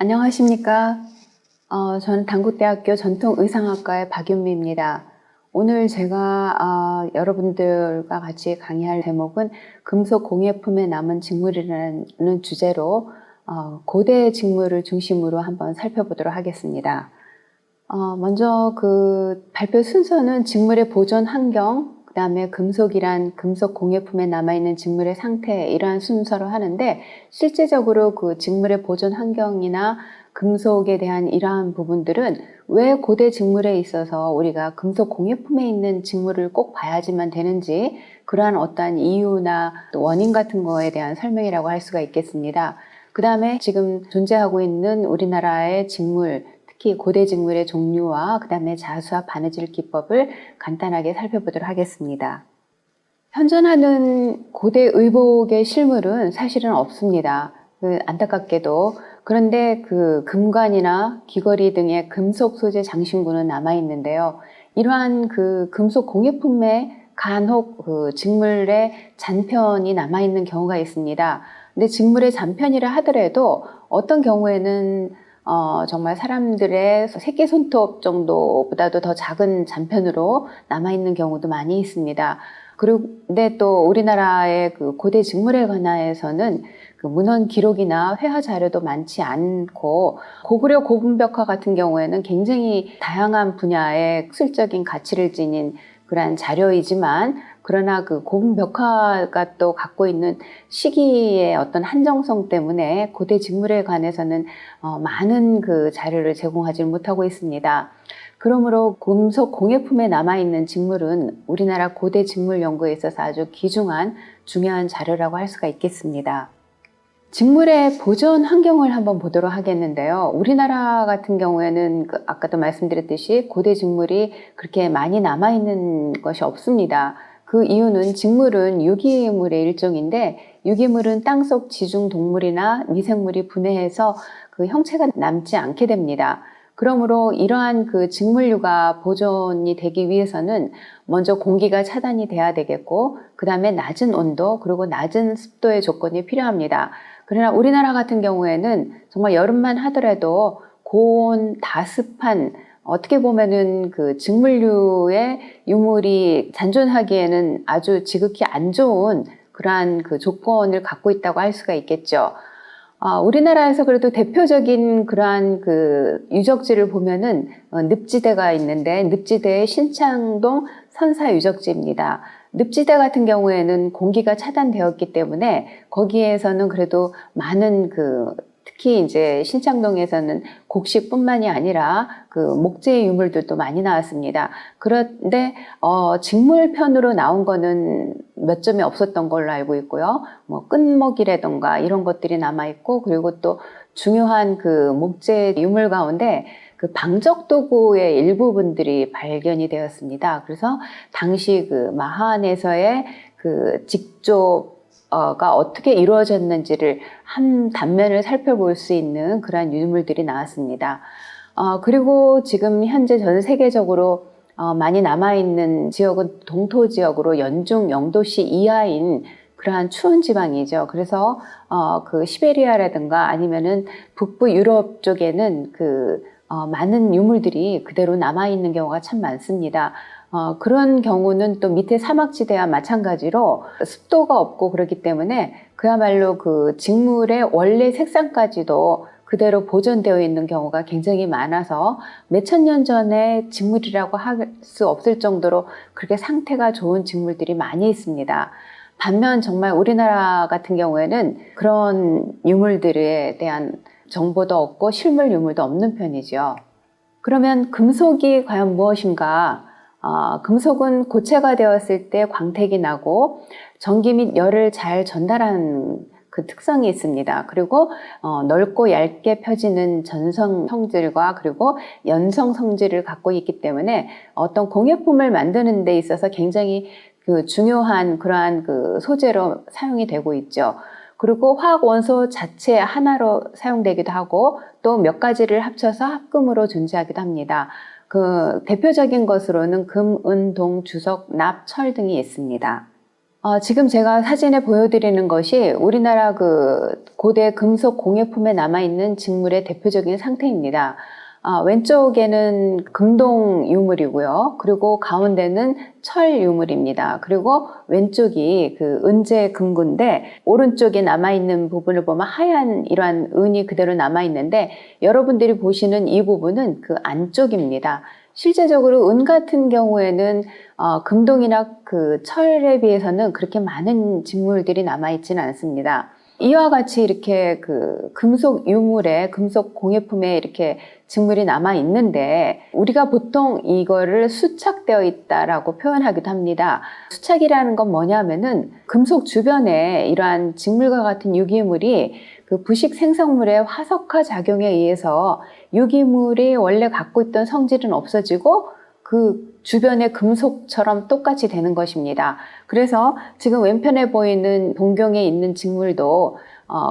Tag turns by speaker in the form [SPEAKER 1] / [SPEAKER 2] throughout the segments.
[SPEAKER 1] 안녕하십니까. 저는 단국대학교 전통의상학과의 박윤미입니다. 오늘 제가 여러분들과 같이 강의할 제목은 금속 공예품에 남은 직물이라는 주제로 고대 직물을 중심으로 한번 살펴보도록 하겠습니다. 먼저 그 발표 순서는 직물의 보존 환경, 그 다음에 금속이란 금속 공예품에 남아있는 직물의 상태, 이러한 순서로 하는데, 실제적으로 그 직물의 보존 환경이나 금속에 대한 이러한 부분들은 왜 고대 직물에 있어서 우리가 금속 공예품에 있는 직물을 꼭 봐야지만 되는지, 그러한 어떠한 이유나 원인 같은 거에 대한 설명이라고 할 수가 있겠습니다. 그 다음에 지금 존재하고 있는 우리나라의 직물, 특히 고대 직물의 종류와 그 다음에 자수와 바느질 기법을 간단하게 살펴보도록 하겠습니다. 현존하는 고대 의복의 실물은 사실은 없습니다. 안타깝게도. 그런데 그 금관이나 귀걸이 등의 금속 소재 장신구는 남아있는데요. 이러한 그 금속 공예품에 간혹 그 직물의 잔편이 남아있는 경우가 있습니다. 근데 직물의 잔편이라 하더라도 어떤 경우에는 정말 사람들의 새끼손톱 정도보다도 더 작은 잔편으로 남아있는 경우도 많이 있습니다. 그런데 또 우리나라의 그 고대 직물에 관해서는 그 문헌 기록이나 회화 자료도 많지 않고, 고구려 고분벽화 같은 경우에는 굉장히 다양한 분야의 학술적인 가치를 지닌 그러한 자료이지만, 그러나 그 고분벽화가 또 갖고 있는 시기의 어떤 한정성 때문에 고대 직물에 관해서는 많은 그 자료를 제공하지 못하고 있습니다. 그러므로 금속 공예품에 남아있는 직물은 우리나라 고대 직물 연구에 있어서 아주 귀중한 중요한 자료라고 할 수가 있겠습니다. 직물의 보존 환경을 한번 보도록 하겠는데요. 우리나라 같은 경우에는 아까도 말씀드렸듯이 고대 직물이 그렇게 많이 남아있는 것이 없습니다. 그 이유는 직물은 유기물의 일종인데, 유기물은 땅속 지중 동물이나 미생물이 분해해서 그 형체가 남지 않게 됩니다. 그러므로 이러한 그 직물류가 보존이 되기 위해서는 먼저 공기가 차단이 돼야 되겠고, 그 다음에 낮은 온도 그리고 낮은 습도의 조건이 필요합니다. 그러나 우리나라 같은 경우에는 정말 여름만 하더라도 고온 다습한, 어떻게 보면은 그 직물류의 유물이 잔존하기에는 아주 지극히 안 좋은 그러한 그 조건을 갖고 있다고 할 수가 있겠죠. 우리나라에서 그래도 대표적인 그러한 그 유적지를 보면은 늪지대가 있는데, 늪지대의 신창동 선사유적지입니다. 늪지대 같은 경우에는 공기가 차단되었기 때문에 거기에서는 그래도 많은 특히 이제 신창동에서는 곡식뿐만이 아니라 그 목재 유물들도 많이 나왔습니다. 그런데 직물편으로 나온 거는 몇 점이 없었던 걸로 알고 있고요. 뭐 끝목이라던가 이런 것들이 남아 있고, 그리고 또 중요한 그 목재 유물 가운데 그 방적 도구의 일부분들이 발견이 되었습니다. 그래서 당시 그 마하안에서의 그 직조가 어떻게 이루어졌는지를 한 단면을 살펴볼 수 있는 그러한 유물들이 나왔습니다. 그리고 지금 현재 전 세계적으로 많이 남아있는 지역은 동토 지역으로 연중 0도씨 이하인 그러한 추운 지방이죠. 그래서 그 시베리아라든가 아니면은 북부 유럽 쪽에는 많은 유물들이 그대로 남아있는 경우가 참 많습니다. 그런 경우는 또 밑에 사막지대와 마찬가지로 습도가 없고 그렇기 때문에 그야말로 그 직물의 원래 색상까지도 그대로 보존되어 있는 경우가 굉장히 많아서 몇천 년 전의 직물이라고 할 수 없을 정도로 그렇게 상태가 좋은 직물들이 많이 있습니다. 반면 정말 우리나라 같은 경우에는 그런 유물들에 대한 정보도 없고 실물 유물도 없는 편이죠. 그러면 금속이 과연 무엇인가? 금속은 고체가 되었을 때 광택이 나고 전기 및 열을 잘 전달하는 그 특성이 있습니다. 그리고 넓고 얇게 펴지는 전성 성질과 그리고 연성 성질을 갖고 있기 때문에 어떤 공예품을 만드는 데 있어서 굉장히 그 중요한 그러한 그 소재로 사용이 되고 있죠. 그리고 화학 원소 자체 하나로 사용되기도 하고 또 몇 가지를 합쳐서 합금으로 존재하기도 합니다. 그 대표적인 것으로는 금, 은, 동, 주석, 납, 철 등이 있습니다. 지금 제가 사진에 보여드리는 것이 우리나라 그 고대 금속 공예품에 남아있는 직물의 대표적인 상태입니다. 왼쪽에는 금동 유물이고요. 그리고 가운데는 철 유물입니다. 그리고 왼쪽이 그 은제 금구인데 오른쪽에 남아있는 부분을 보면 하얀 이러한 은이 그대로 남아있는데 여러분들이 보시는 이 부분은 그 안쪽입니다. 실제적으로 은 같은 경우에는 금동이나 그 철에 비해서는 그렇게 많은 직물들이 남아있지는 않습니다. 이와 같이 이렇게 그 금속 유물에, 금속 공예품에 이렇게 직물이 남아 있는데 우리가 보통 이거를 수착되어 있다라고 표현하기도 합니다. 수착이라는 건 뭐냐면은 금속 주변에 이러한 직물과 같은 유기물이 그 부식 생성물의 화석화 작용에 의해서 유기물이 원래 갖고 있던 성질은 없어지고 그 주변의 금속처럼 똑같이 되는 것입니다. 그래서 지금 왼편에 보이는 동경에 있는 직물도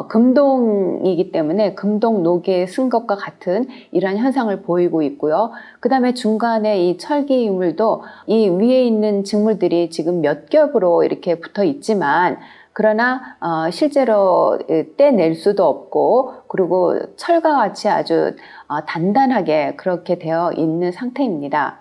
[SPEAKER 1] 금동이기 때문에 금동 녹에 쓴 것과 같은 이러한 현상을 보이고 있고요. 그 다음에 중간에 이 철기 유물도 이 위에 있는 직물들이 지금 몇 겹으로 이렇게 붙어 있지만 그러나 실제로 떼낼 수도 없고 그리고 철과 같이 아주 단단하게 그렇게 되어 있는 상태입니다.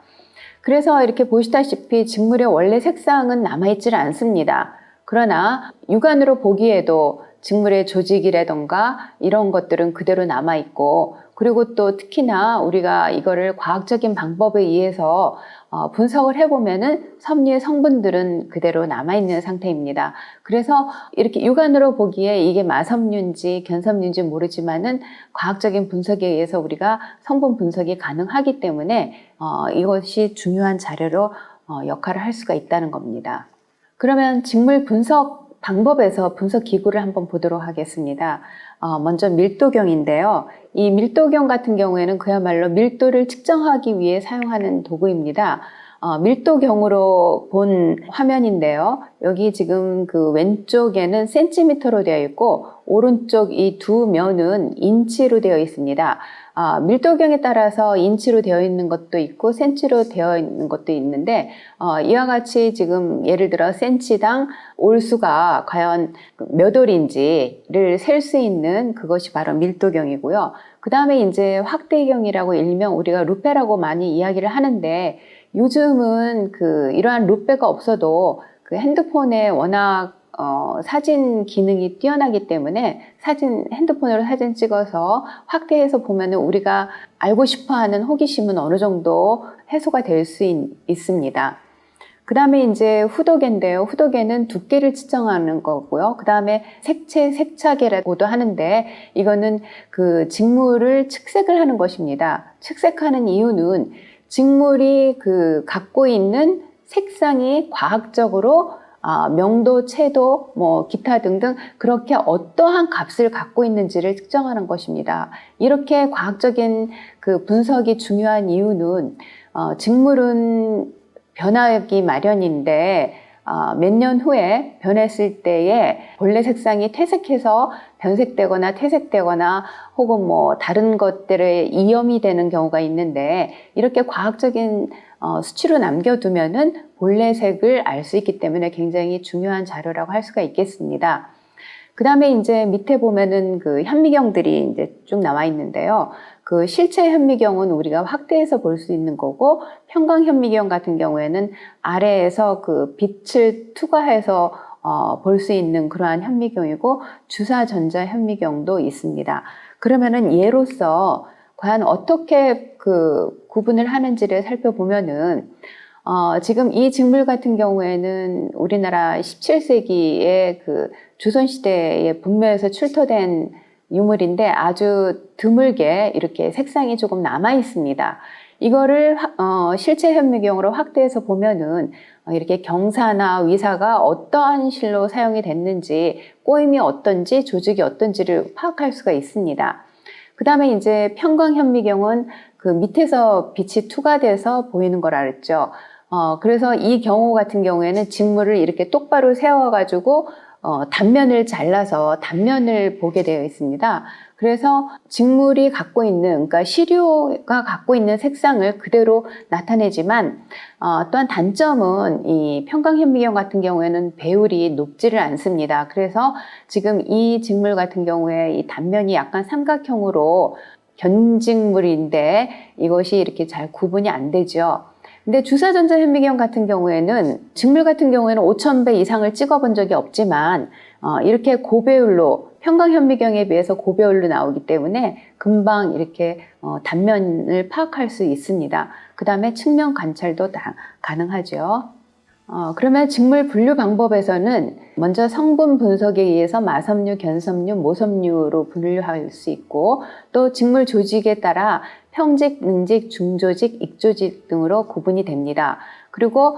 [SPEAKER 1] 그래서 이렇게 보시다시피 직물의 원래 색상은 남아있지 않습니다. 그러나 육안으로 보기에도 직물의 조직이라던가 이런 것들은 그대로 남아있고 그리고 또 특히나 우리가 이거를 과학적인 방법에 의해서 분석을 해보면은 섭리의 성분들은 그대로 남아있는 상태입니다. 그래서 이렇게 육안으로 보기에 이게 마섬유인지 견섬유인지 모르지만은 과학적인 분석에 의해서 우리가 성분 분석이 가능하기 때문에 이것이 중요한 자료로 역할을 할 수가 있다는 겁니다. 그러면 직물 분석 방법에서 분석 기구를 한번 보도록 하겠습니다. 먼저 밀도경인데요. 이 밀도경 같은 경우에는 그야말로 밀도를 측정하기 위해 사용하는 도구입니다. 밀도경으로 본 화면인데요. 여기 지금 그 왼쪽에는 센티미터로 되어 있고 오른쪽 이 두 면은 인치로 되어 있습니다. 밀도경에 따라서 인치로 되어 있는 것도 있고 센치로 되어 있는 것도 있는데 이와 같이 지금 예를 들어 센치당 올수가 과연 몇 올인지를 셀 수 있는 그것이 바로 밀도경이고요. 그 다음에 이제 확대경이라고 일명 우리가 루페라고 많이 이야기를 하는데 요즘은 이러한 루페가 없어도 그 핸드폰에 워낙 사진 기능이 뛰어나기 때문에 핸드폰으로 사진 찍어서 확대해서 보면은 우리가 알고 싶어 하는 호기심은 어느 정도 해소가 될 수 있습니다. 그 다음에 이제 후도계인데요. 후도계는 두께를 측정하는 거고요. 그 다음에 색차계라고도 하는데 이거는 그 직물을 측색을 하는 것입니다. 측색하는 이유는 직물이 갖고 있는 색상이 과학적으로 명도, 채도, 기타 등등 그렇게 어떠한 값을 갖고 있는지를 측정하는 것입니다. 이렇게 과학적인 그 분석이 중요한 이유는 직물은 변하기 마련인데 몇 년 후에 변했을 때에 본래 색상이 퇴색해서 변색되거나 퇴색되거나 혹은 다른 것들에 이염이 되는 경우가 있는데 이렇게 과학적인 수치로 남겨두면은 본래 색을 알 수 있기 때문에 굉장히 중요한 자료라고 할 수가 있겠습니다. 그 다음에 이제 밑에 보면은 그 현미경들이 이제 쭉 나와 있는데요. 그 실체 현미경은 우리가 확대해서 볼 수 있는 거고 평광 현미경 같은 경우에는 아래에서 그 빛을 투과해서 볼 수 있는 그러한 현미경이고 주사 전자 현미경도 있습니다. 그러면은 예로서 과연 어떻게 구분을 하는지를 살펴보면은 지금 이 직물 같은 경우에는 우리나라 17세기에 조선시대의 분묘에서 출토된 유물인데 아주 드물게 이렇게 색상이 조금 남아 있습니다. 이거를 실체 현미경으로 확대해서 보면은 이렇게 경사나 위사가 어떠한 실로 사용이 됐는지 꼬임이 어떤지 조직이 어떤지를 파악할 수가 있습니다. 그 다음에 이제 평광 현미경은 그 밑에서 빛이 투과돼서 보이는 걸 알았죠. 그래서 이 경우 같은 경우에는 직물을 이렇게 똑바로 세워가지고 단면을 잘라서 단면을 보게 되어 있습니다. 그래서 직물이 갖고 있는, 그러니까 시료가 갖고 있는 색상을 그대로 나타내지만 또한 단점은 이 평강현미경 같은 경우에는 배율이 높지를 않습니다. 그래서 지금 이 직물 같은 경우에 이 단면이 약간 삼각형으로 견직물인데 이것이 이렇게 잘 구분이 안 되죠. 근데 주사전자현미경 같은 경우에는 직물 같은 경우에는 5,000배 이상을 찍어본 적이 없지만 이렇게 고배율로 평강현미경에 비해서 고배율로 나오기 때문에 금방 이렇게 단면을 파악할 수 있습니다. 그 다음에 측면 관찰도 다 가능하죠. 그러면 직물 분류 방법에서는 먼저 성분 분석에 의해서 마섬유, 견섬유, 모섬유로 분류할 수 있고 또 직물 조직에 따라 평직, 능직, 중조직, 익조직 등으로 구분이 됩니다. 그리고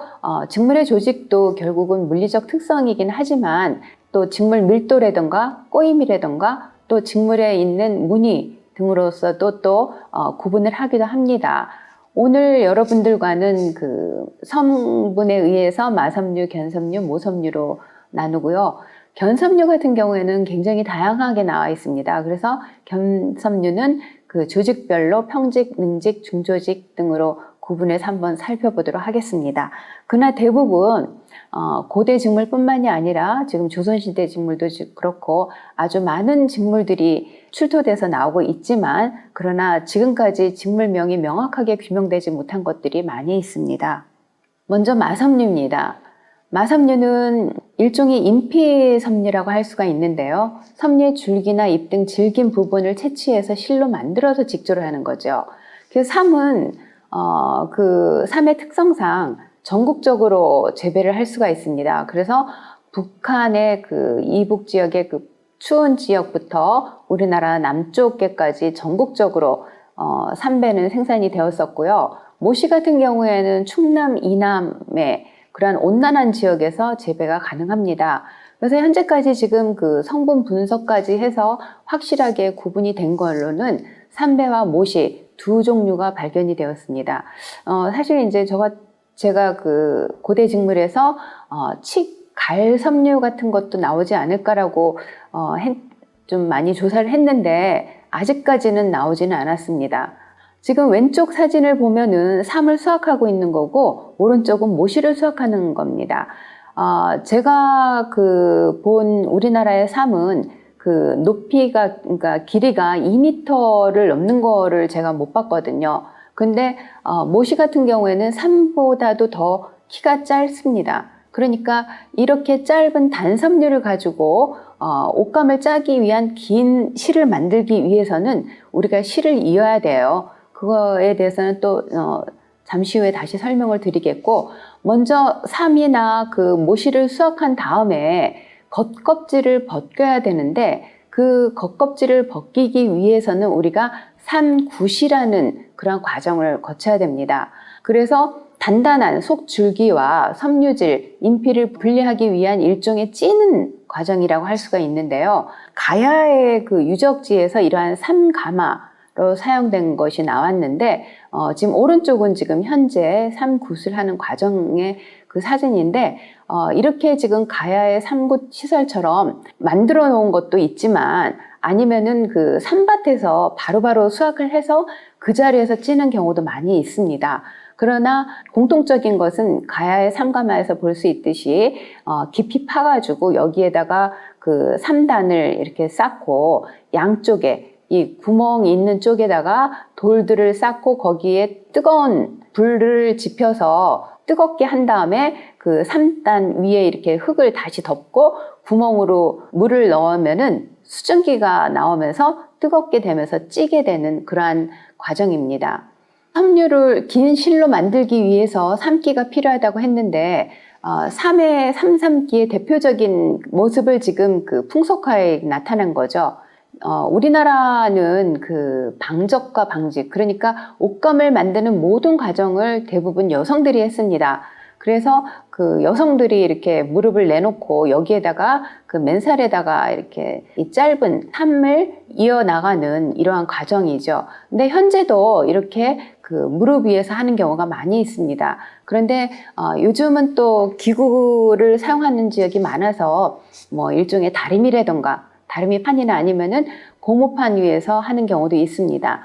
[SPEAKER 1] 직물의 조직도 결국은 물리적 특성이긴 하지만 또 직물 밀도라든가 꼬임이라든가 또 직물에 있는 무늬 등으로서도 또 구분을 하기도 합니다. 오늘 여러분들과는 그 성분에 의해서 마섬유, 견섬유, 모섬유로 나누고요. 견섬유 같은 경우에는 굉장히 다양하게 나와 있습니다. 그래서 견섬유는 그 조직별로 평직, 능직, 중조직 등으로 구분해서 한번 살펴보도록 하겠습니다. 그러나 대부분 고대 직물뿐만이 아니라 지금 조선시대 직물도 그렇고 아주 많은 직물들이 출토돼서 나오고 있지만 그러나 지금까지 직물명이 명확하게 규명되지 못한 것들이 많이 있습니다. 먼저 마섬유입니다. 마섬유는 일종의 인피섬유라고 할 수가 있는데요. 섬유의 줄기나 잎 등 질긴 부분을 채취해서 실로 만들어서 직조를 하는 거죠. 그 삼은 그 삼의 특성상 전국적으로 재배를 할 수가 있습니다. 그래서 북한의 그 이북 지역의 그 추운 지역부터 우리나라 남쪽에까지 전국적으로 삼배는 생산이 되었었고요. 모시 같은 경우에는 충남, 이남의 그러한 온난한 지역에서 재배가 가능합니다. 그래서 현재까지 지금 그 성분 분석까지 해서 확실하게 구분이 된 걸로는 삼배와 모시 두 종류가 발견이 되었습니다. 사실 이제 제가 그 고대 직물에서 갈섬유 같은 것도 나오지 않을까라고 좀 많이 조사를 했는데 아직까지는 나오지는 않았습니다. 지금 왼쪽 사진을 보면은 삼을 수확하고 있는 거고 오른쪽은 모시를 수확하는 겁니다. 제가 그 본 우리나라의 삼은 그 높이가 그러니까 길이가 2m를 넘는 거를 제가 못 봤거든요. 근데 모시 같은 경우에는 삼보다도 더 키가 짧습니다. 그러니까 이렇게 짧은 단섬유를 가지고 옷감을 짜기 위한 긴 실을 만들기 위해서는 우리가 실을 이어야 돼요. 그거에 대해서는 또 잠시 후에 다시 설명을 드리겠고 먼저 삼이나 그 모시를 수확한 다음에 겉껍질을 벗겨야 되는데 그 겉껍질을 벗기기 위해서는 우리가 삼굿이라는 그런 과정을 거쳐야 됩니다. 그래서 단단한 속줄기와 섬유질, 인피를 분리하기 위한 일종의 찌는 과정이라고 할 수가 있는데요. 가야의 그 유적지에서 이러한 삼가마로 사용된 것이 나왔는데 지금 오른쪽은 지금 현재 삼굿을 하는 과정의 그 사진인데 이렇게 지금 가야의 삼굿 시설처럼 만들어 놓은 것도 있지만 아니면은 그 산밭에서 바로바로 수확을 해서 그 자리에서 찌는 경우도 많이 있습니다. 그러나 공통적인 것은 가야의 삼가마에서 볼 수 있듯이 깊이 파가지고 여기에다가 그 삼단을 이렇게 쌓고 양쪽에 이 구멍이 있는 쪽에다가 돌들을 쌓고 거기에 뜨거운 불을 지펴서 뜨겁게 한 다음에 그 삼단 위에 이렇게 흙을 다시 덮고 구멍으로 물을 넣으면은 수증기가 나오면서 뜨겁게 되면서 찌게 되는 그러한 과정입니다. 섬유를 긴 실로 만들기 위해서 삼기가 필요하다고 했는데 삼삼기의 대표적인 모습을 지금 그 풍속화에 나타난 거죠. 우리나라는 그 방적과 방직, 그러니까 옷감을 만드는 모든 과정을 대부분 여성들이 했습니다. 그래서 그 여성들이 이렇게 무릎을 내놓고 여기에다가 그 맨살에다가 이렇게 이 짧은 삼을 이어나가는 이러한 과정이죠. 근데 현재도 이렇게 그 무릎 위에서 하는 경우가 많이 있습니다. 그런데 요즘은 또 기구를 사용하는 지역이 많아서 뭐 일종의 다리미라던가 다름이 판이나 아니면은 고무판 위에서 하는 경우도 있습니다.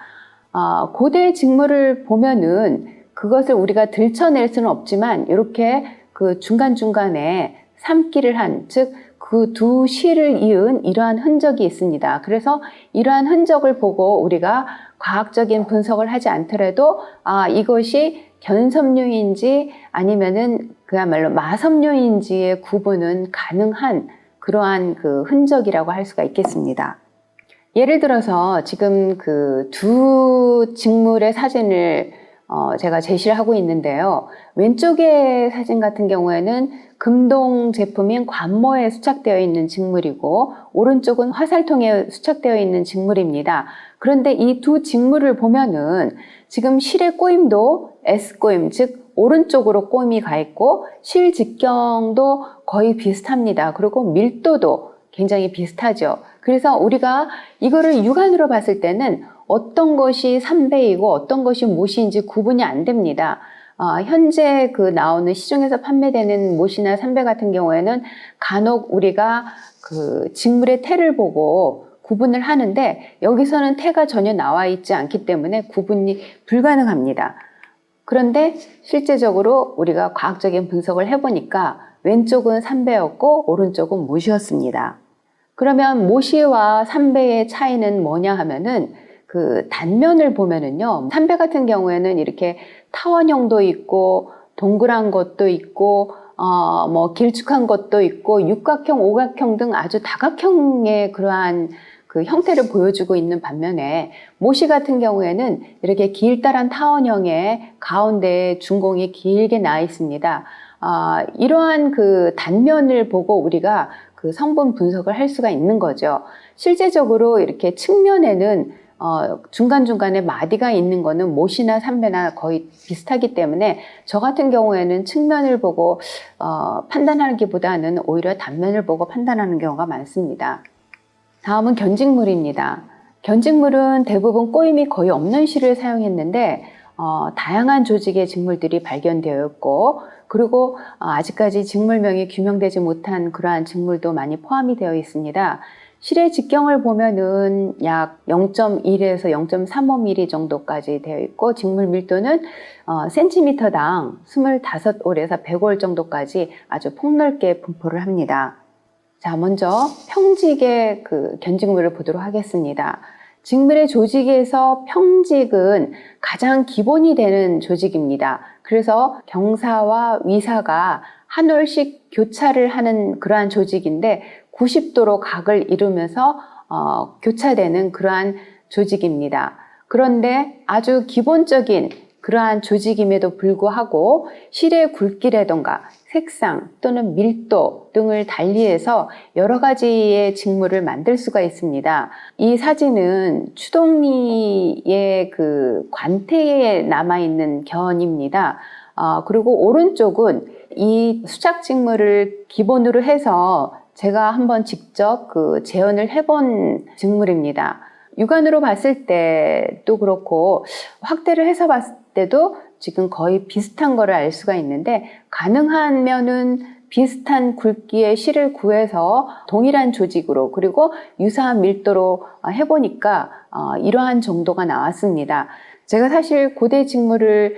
[SPEAKER 1] 고대 직물을 보면은 그것을 우리가 들춰낼 수는 없지만 이렇게 그 중간중간에 삶기를 한, 즉 그 두 실을 이은 이러한 흔적이 있습니다. 그래서 이러한 흔적을 보고 우리가 과학적인 분석을 하지 않더라도 이것이 견섬유인지 아니면은 그야말로 마섬유인지의 구분은 가능한 그러한 그 흔적이라고 할 수가 있겠습니다. 예를 들어서 지금 그 두 직물의 사진을 제가 제시를 하고 있는데요. 왼쪽의 사진 같은 경우에는 금동 제품인 관모에 수착되어 있는 직물이고 오른쪽은 화살통에 수착되어 있는 직물입니다. 그런데 이 두 직물을 보면은 지금 실의 꼬임도 S꼬임, 즉 오른쪽으로 꼬임이 가 있고 실 직경도 거의 비슷합니다. 그리고 밀도도 굉장히 비슷하죠. 그래서 우리가 이거를 육안으로 봤을 때는 어떤 것이 삼배이고 어떤 것이 못인지 구분이 안 됩니다. 현재 그 나오는 시중에서 판매되는 못이나 삼배 같은 경우에는 간혹 우리가 그 직물의 태를 보고 구분을 하는데 여기서는 태가 전혀 나와 있지 않기 때문에 구분이 불가능합니다. 그런데 실제적으로 우리가 과학적인 분석을 해보니까 왼쪽은 삼배였고 오른쪽은 못이었습니다. 그러면 모시와 삼배의 차이는 뭐냐 하면은 그 단면을 보면은요, 삼배 같은 경우에는 이렇게 타원형도 있고 동그란 것도 있고 뭐 길쭉한 것도 있고 육각형, 오각형 등 아주 다각형의 그러한 그 형태를 보여주고 있는 반면에 모시 같은 경우에는 이렇게 길다란 타원형의 가운데에 준공이 길게 나 있습니다. 이러한 그 단면을 보고 우리가 그 성분 분석을 할 수가 있는 거죠. 실제적으로 이렇게 측면에는 중간중간에 마디가 있는 거는 못이나 삼배나 거의 비슷하기 때문에 저 같은 경우에는 측면을 보고 판단하기보다는 오히려 단면을 보고 판단하는 경우가 많습니다. 다음은 견직물입니다. 견직물은 대부분 꼬임이 거의 없는 실을 사용했는데 다양한 조직의 직물들이 발견되어 있고 그리고 아직까지 직물명이 규명되지 못한 그러한 직물도 많이 포함이 되어 있습니다. 실의 직경을 보면은 약 0.1에서 0.35mm 정도까지 되어 있고 직물 밀도는 센티미터당 25올에서 100올 정도까지 아주 폭넓게 분포를 합니다. 자, 먼저 평직의 그 견직물을 보도록 하겠습니다. 직물의 조직에서 평직은 가장 기본이 되는 조직입니다. 그래서 경사와 위사가 한 올씩 교차를 하는 그러한 조직인데 90도로 각을 이루면서 교차되는 그러한 조직입니다. 그런데 아주 기본적인 그러한 조직임에도 불구하고 실의 굵기라던가 색상 또는 밀도 등을 달리해서 여러 가지의 직물을 만들 수가 있습니다. 이 사진은 추동리의 그 관태에 남아있는 견입니다. 그리고 오른쪽은 이 수착 직물을 기본으로 해서 제가 한번 직접 그 재현을 해본 직물입니다. 육안으로 봤을 때도 그렇고 확대를 해서 봤을 때도 지금 거의 비슷한 거를 알 수가 있는데 가능하면은 비슷한 굵기의 실을 구해서 동일한 조직으로 그리고 유사한 밀도로 해보니까 이러한 정도가 나왔습니다. 제가 사실 고대 직물을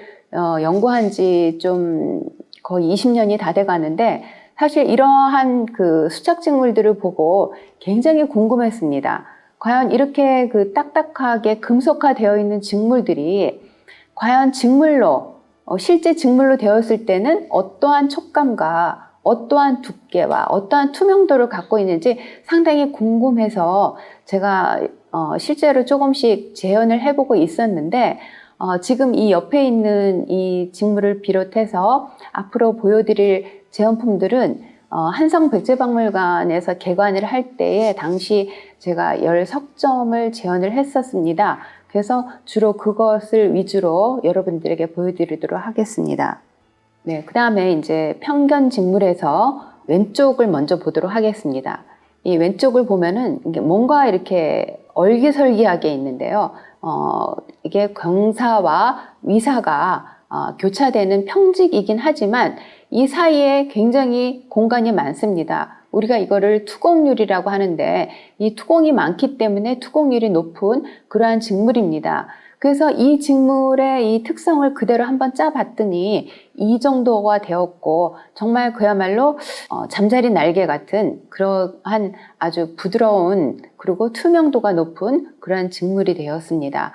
[SPEAKER 1] 연구한 지 좀 거의 20년이 다 돼 가는데 사실 이러한 그 수착 직물들을 보고 굉장히 궁금했습니다. 과연 이렇게 그 딱딱하게 금속화되어 있는 직물들이 과연 직물로 실제 직물로 되었을 때는 어떠한 촉감과 어떠한 두께와 어떠한 투명도를 갖고 있는지 상당히 궁금해서 제가 실제로 조금씩 재현을 해보고 있었는데 지금 이 옆에 있는 이 직물을 비롯해서 앞으로 보여드릴 재현품들은 한성백제박물관에서 개관을 할 때에 당시 제가 10석점을 재현을 했었습니다. 그래서 주로 그것을 위주로 여러분들에게 보여드리도록 하겠습니다. 네, 그 다음에 이제 평견 직물에서 왼쪽을 먼저 보도록 하겠습니다. 이 왼쪽을 보면은 이게 뭔가 이렇게 얼기설기하게 있는데요. 이게 경사와 위사가 교차되는 평직이긴 하지만 이 사이에 굉장히 공간이 많습니다. 우리가 이거를 투공률이라고 하는데 이 투공이 많기 때문에 투공률이 높은 그러한 직물입니다. 그래서 이 직물의 이 특성을 그대로 한번 짜봤더니 이 정도가 되었고 정말 그야말로 잠자리 날개 같은 그러한 아주 부드러운 그리고 투명도가 높은 그러한 직물이 되었습니다.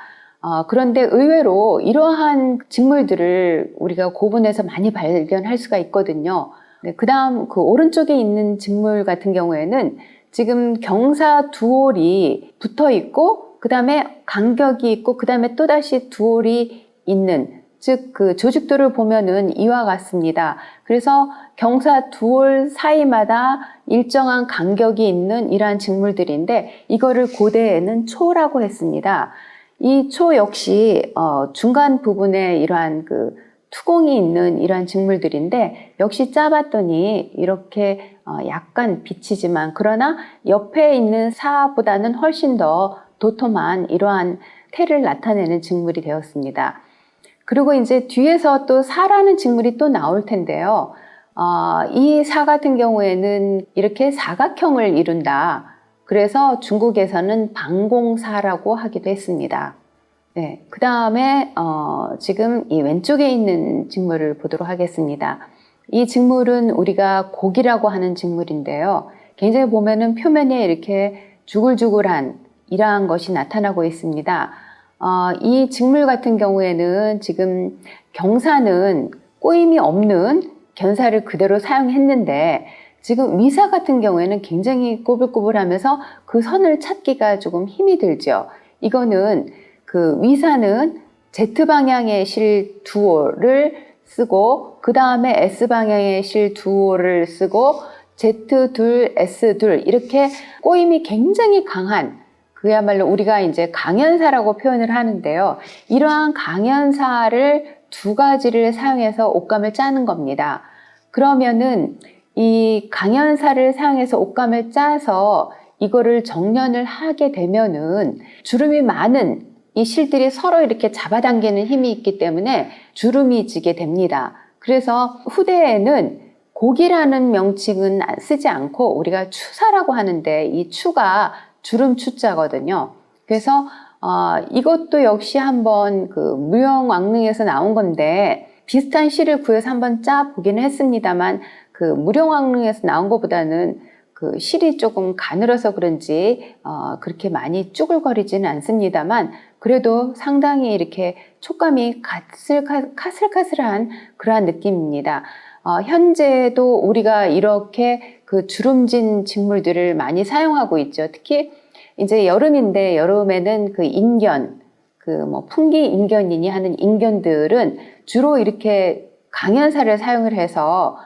[SPEAKER 1] 그런데 의외로 이러한 직물들을 우리가 고분에서 많이 발견할 수가 있거든요. 네, 그 다음 그 오른쪽에 있는 직물 같은 경우에는 지금 경사 두올이 붙어 있고 그 다음에 간격이 있고 그 다음에 또다시 두올이 있는 즉 그 조직도를 보면은 이와 같습니다. 그래서 경사 두올 사이마다 일정한 간격이 있는 이러한 직물들인데 이거를 고대에는 초라고 했습니다. 이 초 역시 중간 부분에 이러한 그 투공이 있는 이러한 직물들인데 역시 짜봤더니 이렇게 약간 비치지만 그러나 옆에 있는 사보다는 훨씬 더 도톰한 이러한 태를 나타내는 직물이 되었습니다. 그리고 이제 뒤에서 또 사라는 직물이 또 나올 텐데요. 이 사 같은 경우에는 이렇게 사각형을 이룬다. 그래서 중국에서는 방공사라고 하기도 했습니다. 네, 그 다음에 지금 이 왼쪽에 있는 직물을 보도록 하겠습니다. 이 직물은 우리가 고기라고 하는 직물인데요. 굉장히 보면은 표면에 이렇게 주글주글한 이러한 것이 나타나고 있습니다. 이 직물 같은 경우에는 지금 경사는 꼬임이 없는 견사를 그대로 사용했는데 지금 위사 같은 경우에는 굉장히 꼬불꼬불하면서 그 선을 찾기가 조금 힘이 들죠. 이거는 그 위사는 Z방향의 실 두올을 쓰고 그 다음에 S방향의 실 두올을 쓰고 Z2, S2 이렇게 꼬임이 굉장히 강한 그야말로 우리가 이제 강연사라고 표현을 하는데요. 이러한 강연사를 두 가지를 사용해서 옷감을 짜는 겁니다. 그러면은 이 강연사를 사용해서 옷감을 짜서 이거를 정련을 하게 되면은 주름이 많은 이 실들이 서로 이렇게 잡아당기는 힘이 있기 때문에 주름이 지게 됩니다. 그래서 후대에는 고기라는 명칭은 쓰지 않고 우리가 추사라고 하는데 이 추가 주름 추자거든요. 그래서 이것도 역시 한번 그 무령왕릉에서 나온 건데 비슷한 실을 구해서 한번 짜 보기는 했습니다만 그 무령왕릉에서 나온 것보다는 그 실이 조금 가늘어서 그런지 그렇게 많이 쭈글거리지는 않습니다만 그래도 상당히 이렇게 촉감이 카슬카슬한 그러한 느낌입니다. 현재도 우리가 이렇게 그 주름진 직물들을 많이 사용하고 있죠. 특히 이제 여름인데 여름에는 그 인견, 그 뭐 풍기 인견이니 하는 인견들은 주로 이렇게 강연사를 사용을 해서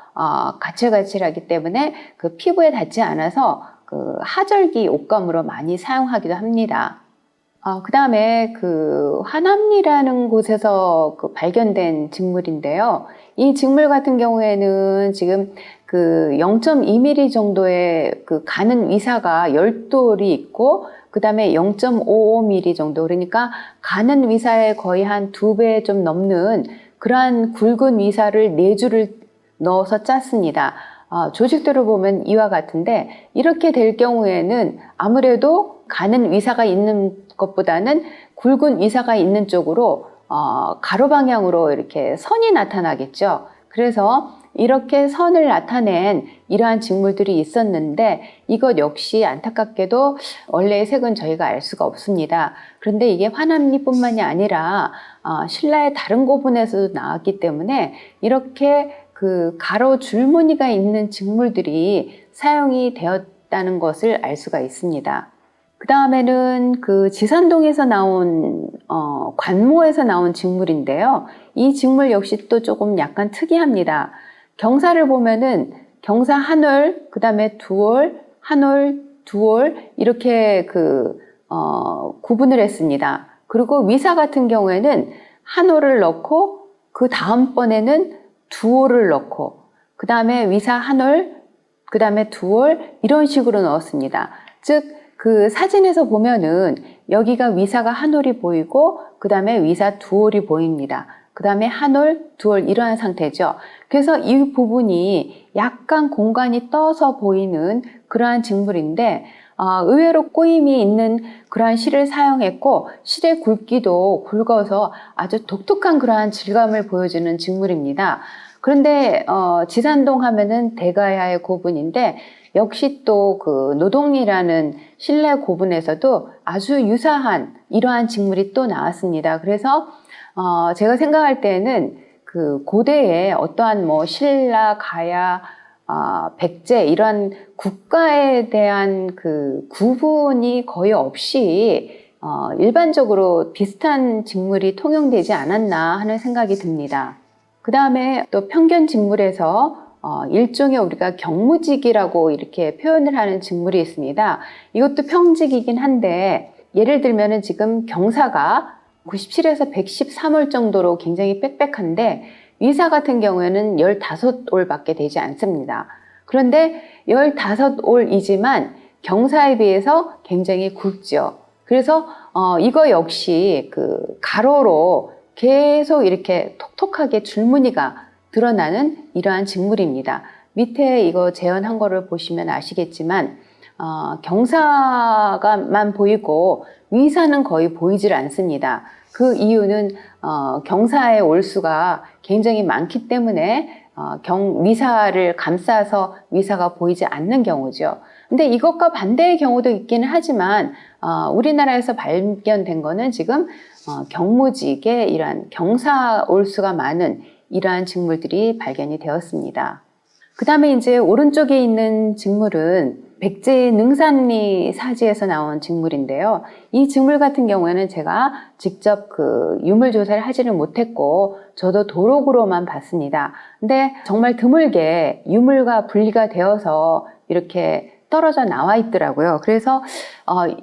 [SPEAKER 1] 가칠가칠하기 때문에 그 피부에 닿지 않아서 그 하절기 옷감으로 많이 사용하기도 합니다. 그 다음에 그 화남리라는 곳에서 그 발견된 직물인데요. 이 직물 같은 경우에는 지금 그 0.2mm 정도의 그 가는 위사가 10돌이 있고 그 다음에 0.55mm 정도 그러니까 가는 위사의 거의 한 2배 좀 넘는 그러한 굵은 위사를 4줄을 넣어서 짰습니다. 조직도를 보면 이와 같은데 이렇게 될 경우에는 아무래도 가는 위사가 있는 것보다는 굵은 위사가 있는 쪽으로 가로 방향으로 이렇게 선이 나타나겠죠. 그래서 이렇게 선을 나타낸 이러한 직물들이 있었는데 이것 역시 안타깝게도 원래의 색은 저희가 알 수가 없습니다. 그런데 이게 화남리뿐만이 아니라 신라의 다른 고분에서도 나왔기 때문에 이렇게 그 가로 줄무늬가 있는 직물들이 사용이 되었다는 것을 알 수가 있습니다. 그 다음에는 그 지산동에서 나온 관모에서 나온 직물인데요. 이 직물 역시 또 조금 약간 특이합니다. 경사를 보면은 경사 한 올, 그 다음에 두 올, 한 올, 두 올 이렇게 구분을 했습니다. 그리고 위사 같은 경우에는 한 올을 넣고 그 다음번에는 두 올을 넣고 그 다음에 위사 한 올, 그 다음에 두 올 이런 식으로 넣었습니다. 즉 그 사진에서 보면은 여기가 위사가 한 올이 보이고 그 다음에 위사 두 올이 보입니다. 그 다음에 한 올, 두 올 이러한 상태죠. 그래서 이 부분이 약간 공간이 떠서 보이는 그러한 직물인데 의외로 꼬임이 있는 그러한 실을 사용했고 실의 굵기도 굵어서 아주 독특한 그러한 질감을 보여주는 직물입니다. 그런데 지산동 하면은 대가야의 고분인데 역시 또 그 노동이라는 실내 고분에서도 아주 유사한 이러한 직물이 또 나왔습니다. 그래서 제가 생각할 때는 그 고대에 어떠한 뭐 신라, 가야, 백제 이런 국가에 대한 그 구분이 거의 없이 일반적으로 비슷한 직물이 통용되지 않았나 하는 생각이 듭니다. 그 다음에 또 평견 직물에서 일종의 우리가 경무직이라고 이렇게 표현을 하는 직물이 있습니다. 이것도 평직이긴 한데 예를 들면은 지금 경사가 97에서 113올 정도로 굉장히 빽빽한데 위사 같은 경우에는 15올밖에 되지 않습니다. 그런데 15올이지만 경사에 비해서 굉장히 굵죠. 그래서 이거 역시 그 가로로 계속 이렇게 톡톡하게 줄무늬가 드러나는 이러한 직물입니다. 밑에 이거 재현한 거를 보시면 아시겠지만 경사가만 보이고 위사는 거의 보이질 않습니다. 그 이유는 경사의 올수가 굉장히 많기 때문에 위사를 감싸서 위사가 보이지 않는 경우죠. 근데 이것과 반대의 경우도 있기는 하지만 우리나라에서 발견된 거는 지금 경무직의 이러한 경사 올수가 많은 이러한 직물들이 발견이 되었습니다. 그 다음에 이제 오른쪽에 있는 직물은 백제의 능산리 사지에서 나온 직물인데요. 이 직물 같은 경우에는 제가 직접 그 유물 조사를 하지는 못했고 저도 도록으로만 봤습니다. 근데 정말 드물게 유물과 분리가 되어서 이렇게 떨어져 나와 있더라고요. 그래서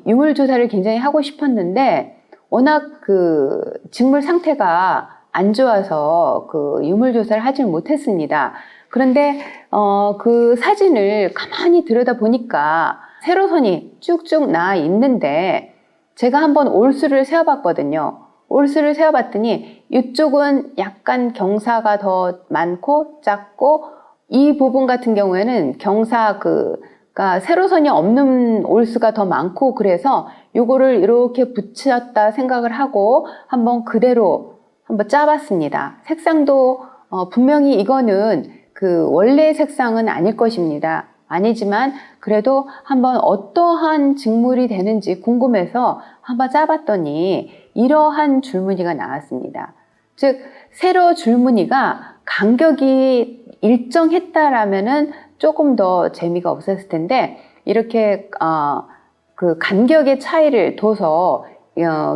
[SPEAKER 1] 유물 조사를 굉장히 하고 싶었는데 워낙 그 직물 상태가 안 좋아서 그 유물 조사를 하지는 못했습니다. 그런데 그 사진을 가만히 들여다 보니까 세로선이 쭉쭉 나 있는데 제가 한번 올수를 세어봤거든요. 올수를 세어봤더니 이쪽은 약간 경사가 더 많고 작고 이 부분 같은 경우에는 경사가 세로선이 없는 올수가 더 많고 그래서 요거를 이렇게 붙였다 생각을 하고 한번 그대로 한번 짜봤습니다. 색상도 분명히 이거는 그 원래의 색상은 아닐 것입니다. 아니지만 그래도 한번 어떠한 직물이 되는지 궁금해서 한번 짜봤더니 이러한 줄무늬가 나왔습니다. 즉 세로 줄무늬가 간격이 일정했다라면은 조금 더 재미가 없었을 텐데 이렇게 그 간격의 차이를 둬서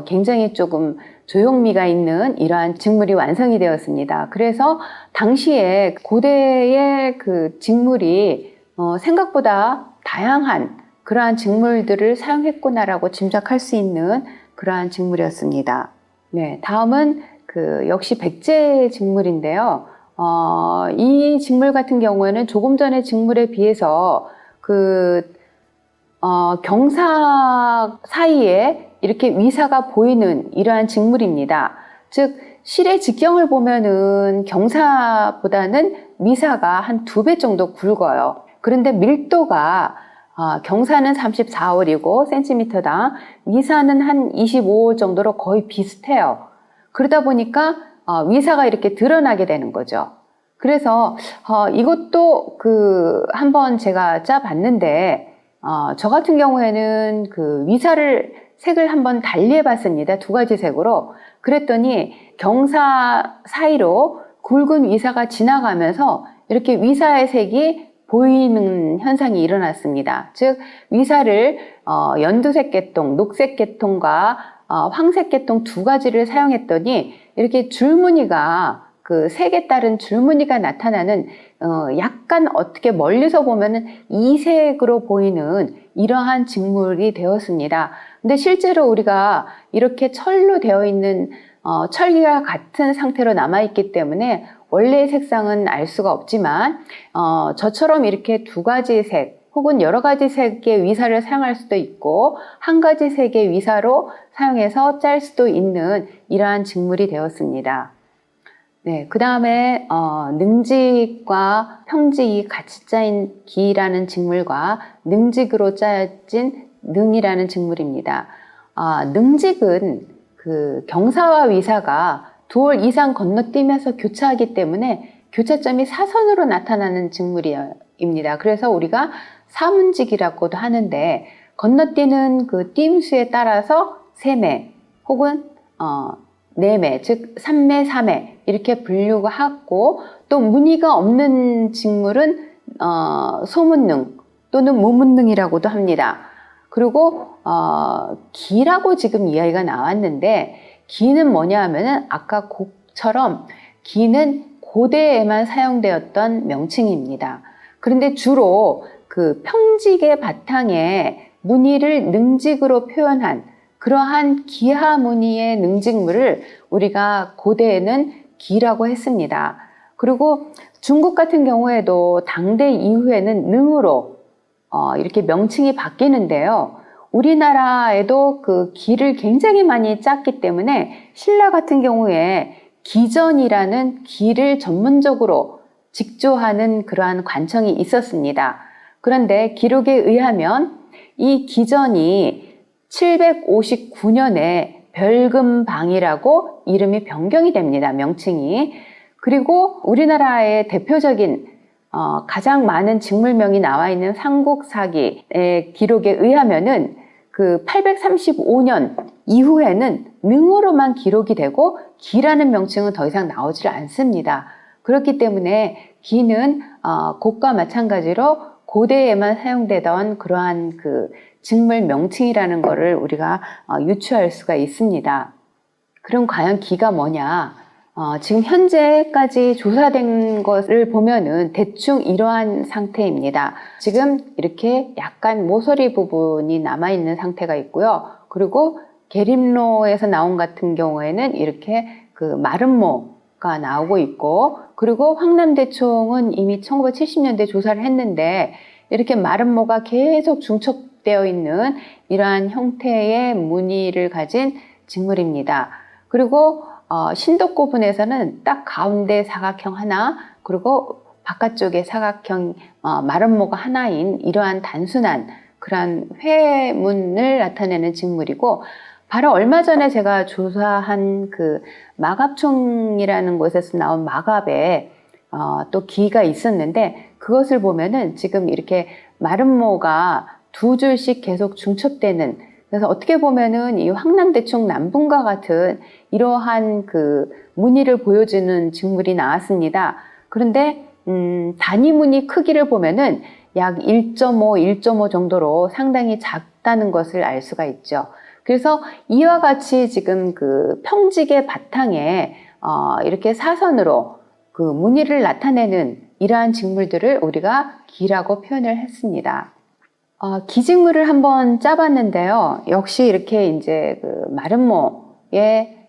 [SPEAKER 1] 굉장히 조금 조형미가 있는 이러한 직물이 완성이 되었습니다. 그래서 당시에 고대의 그 직물이 생각보다 다양한 그러한 직물들을 사용했구나라고 짐작할 수 있는 그러한 직물이었습니다. 네, 다음은 그 역시 백제 직물인데요. 이 직물 같은 경우에는 조금 전의 직물에 비해서 그 경사 사이에 이렇게 위사가 보이는 이러한 직물입니다. 즉 실의 직경을 보면은 경사보다는 위사가 한 2배 정도 굵어요. 그런데 밀도가 경사는 34올이고 센티미터당 위사는 한 25올 정도로 거의 비슷해요. 그러다 보니까 위사가 이렇게 드러나게 되는 거죠. 그래서 이것도 한번 제가 짜봤는데 저 같은 경우에는 그 색을 한번 달리 해봤습니다. 2가지 색으로. 그랬더니 경사 사이로 굵은 위사가 지나가면서 이렇게 위사의 색이 보이는 현상이 일어났습니다. 즉 위사를 연두색 계통, 녹색 계통과 황색 계통 2가지를 사용했더니 이렇게 줄무늬가 그 색에 따른 줄무늬가 나타나는 약간 어떻게 멀리서 보면은 이색으로 보이는 이러한 직물이 되었습니다. 근데 실제로 우리가 이렇게 철로 되어 있는 철기가 같은 상태로 남아있기 때문에 원래의 색상은 알 수가 없지만 저처럼 이렇게 2가지 색 혹은 여러 가지 색의 위사를 사용할 수도 있고 한 가지 색의 위사로 사용해서 짤 수도 있는 이러한 직물이 되었습니다. 네, 그 다음에 능직과 평직이 같이 짜인 기라는 직물과 능직으로 짜진 능이라는 직물입니다. 능직은 그 경사와 위사가 두 월 이상 건너뛰면서 교차하기 때문에 교차점이 사선으로 나타나는 직물입니다. 그래서 우리가 사문직이라고도 하는데 건너뛰는 그 띄임수에 따라서 세매 혹은 네매, 즉 3매, 4매 이렇게 분류가 하고, 또 무늬가 없는 직물은 소문능 또는 무문능이라고도 합니다. 그리고 기라고 지금 이야기가 나왔는데, 기는 뭐냐 하면은 아까 곡처럼 기는 고대에만 사용되었던 명칭입니다. 그런데 주로 그 평직의 바탕에 무늬를 능직으로 표현한 그러한 기하 무늬의 능직물을 우리가 고대에는 기라고 했습니다. 그리고 중국 같은 경우에도 당대 이후에는 능으로 이렇게 명칭이 바뀌는데요. 우리나라에도 그 기를 굉장히 많이 짰기 때문에 신라 같은 경우에 기전이라는 기를 전문적으로 직조하는 그러한 관청이 있었습니다. 그런데 기록에 의하면 이 기전이 759년에 별금방이라고 이름이 변경이 됩니다. 명칭이. 그리고 우리나라의 대표적인 가장 많은 직물명이 나와 있는 삼국사기의 기록에 의하면은 그 835년 이후에는 능으로만 기록이 되고 기라는 명칭은 더 이상 나오질 않습니다. 그렇기 때문에 기는 곡과 마찬가지로 고대에만 사용되던 그러한 그 직물 명칭이라는 것을 우리가 유추할 수가 있습니다. 그럼 과연 기가 뭐냐? 지금 현재까지 조사된 것을 보면은 대충 이러한 상태입니다. 지금 이렇게 약간 모서리 부분이 남아있는 상태가 있고요. 그리고 계림로에서 나온 같은 경우에는 이렇게 그 마름모가 나오고 있고, 그리고 황남대총은 이미 1970년대 조사를 했는데 이렇게 마름모가 계속 중첩되어 있는 이러한 형태의 무늬를 가진 직물입니다. 그리고 신덕고분에서는 딱 가운데 사각형 하나, 그리고 바깥쪽에 사각형 마름모가 하나인 이러한 단순한 그러한 회문을 나타내는 직물이고, 바로 얼마 전에 제가 조사한 그 마갑총이라는 곳에서 나온 마갑에 또 기가 있었는데, 그것을 보면은 지금 이렇게 마름모가 두 줄씩 계속 중첩되는, 그래서 어떻게 보면은 이 황남대총 남분과 같은 이러한 그 무늬를 보여주는 직물이 나왔습니다. 그런데 단위 무늬 크기를 보면은 약 1.5, 1.5 정도로 상당히 작다는 것을 알 수가 있죠. 그래서 이와 같이 지금 그 평직의 바탕에 이렇게 사선으로 그 무늬를 나타내는 이러한 직물들을 우리가 기라고 표현을 했습니다. 기직물을 한번 짜봤는데요. 역시 이렇게 이제 그 마름모의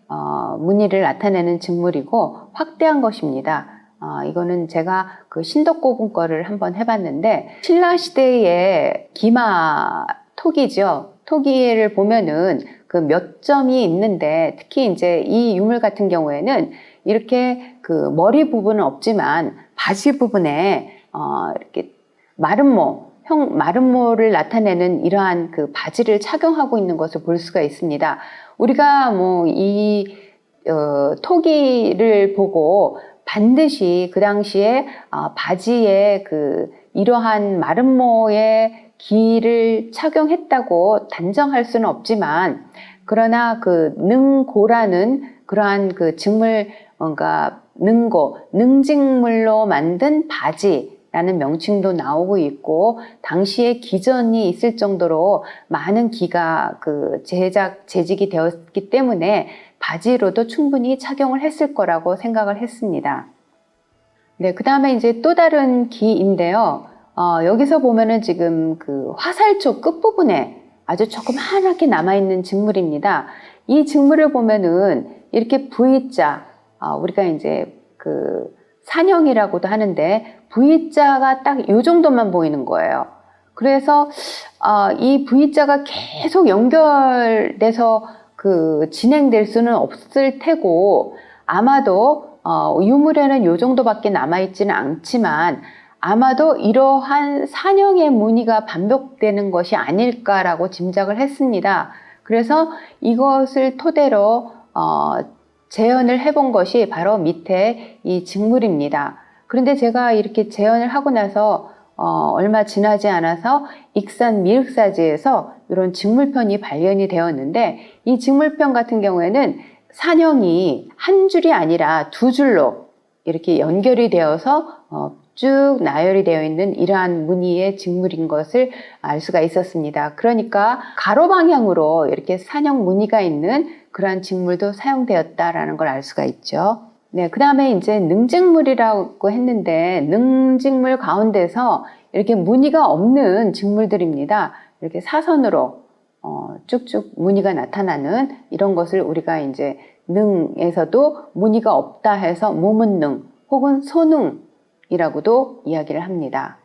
[SPEAKER 1] 무늬를 나타내는 직물이고 확대한 것입니다. 이거는 제가 그 신덕고분 거를 한번 해봤는데, 신라 시대의 기마 토기죠. 토기를 보면은 그 몇 점이 있는데, 특히 이제 이 유물 같은 경우에는 이렇게 그 머리 부분은 없지만 바지 부분에 이렇게 마름모를 나타내는 이러한 그 바지를 착용하고 있는 것을 볼 수가 있습니다. 우리가 뭐 이 토기를 보고 반드시 그 당시에 바지에 그 이러한 마름모의 기를 착용했다고 단정할 수는 없지만, 그러나 그 능고라는 그러한 그 직물, 뭔가 능직물로 만든 바지라는 명칭도 나오고 있고, 당시에 기전이 있을 정도로 많은 기가 그 재직이 되었기 때문에 바지로도 충분히 착용을 했을 거라고 생각을 했습니다. 네, 그 다음에 이제 또 다른 기인데요. 여기서 보면은 지금 그 화살촉 끝부분에 아주 조그맣게 남아있는 직물입니다. 이 직물을 보면은 이렇게 V자, 우리가 이제 그 산형이라고도 하는데 V자가 딱 이 정도만 보이는 거예요. 그래서 이 V자가 계속 연결돼서 그 진행될 수는 없을 테고, 아마도 유물에는 요 정도밖에 남아있지는 않지만 아마도 이러한 산형의 무늬가 반복되는 것이 아닐까라고 짐작을 했습니다. 그래서 이것을 토대로 재현을 해본 것이 바로 밑에 이 직물입니다. 그런데 제가 이렇게 재현을 하고 나서 얼마 지나지 않아서 익산 미륵사지에서 이런 직물편이 발견이 되었는데, 이 직물편 같은 경우에는 산형이 한 줄이 아니라 두 줄로 이렇게 연결이 되어서 쭉 나열이 되어 있는 이러한 무늬의 직물인 것을 알 수가 있었습니다. 그러니까 가로 방향으로 이렇게 산형 무늬가 있는 그러한 직물도 사용되었다라는 걸 알 수가 있죠. 네, 그 다음에 이제 능직물이라고 했는데, 능직물 가운데서 이렇게 무늬가 없는 직물들입니다. 이렇게 사선으로 쭉쭉 무늬가 나타나는 이런 것을 우리가 이제 능에서도 무늬가 없다 해서 무문능 혹은 소능이라고도 이야기를 합니다.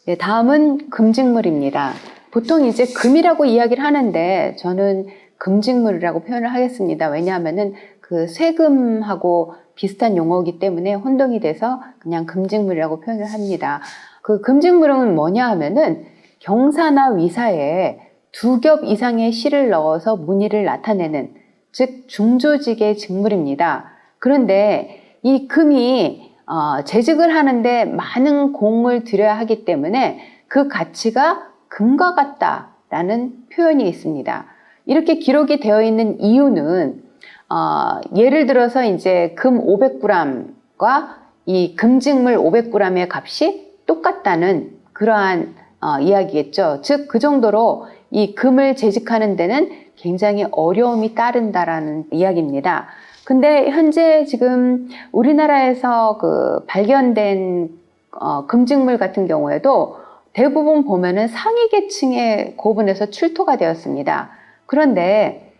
[SPEAKER 1] 네, 다음은 금직물입니다. 보통 이제 금이라고 이야기를 하는데 저는 금직물이라고 표현을 하겠습니다. 왜냐하면은 그 쇠금하고 비슷한 용어이기 때문에 혼동이 돼서 그냥 금직물이라고 표현을 합니다. 그 금직물은 뭐냐 하면은 경사나 위사에 두 겹 이상의 실을 넣어서 무늬를 나타내는, 즉 중조직의 직물입니다. 그런데 이 금이 재직을 하는데 많은 공을 들여야 하기 때문에 그 가치가 금과 같다라는 표현이 있습니다. 이렇게 기록이 되어 있는 이유는 예를 들어서 이제 금 500g과 이 금직물 500g의 값이 똑같다는 그러한 이야기겠죠. 즉 그 정도로 이 금을 재직하는 데는 굉장히 어려움이 따른다라는 이야기입니다. 근데 현재 지금 우리나라에서 그 발견된 금직물 같은 경우에도 대부분 보면은 상위 계층의 고분에서 출토가 되었습니다. 그런데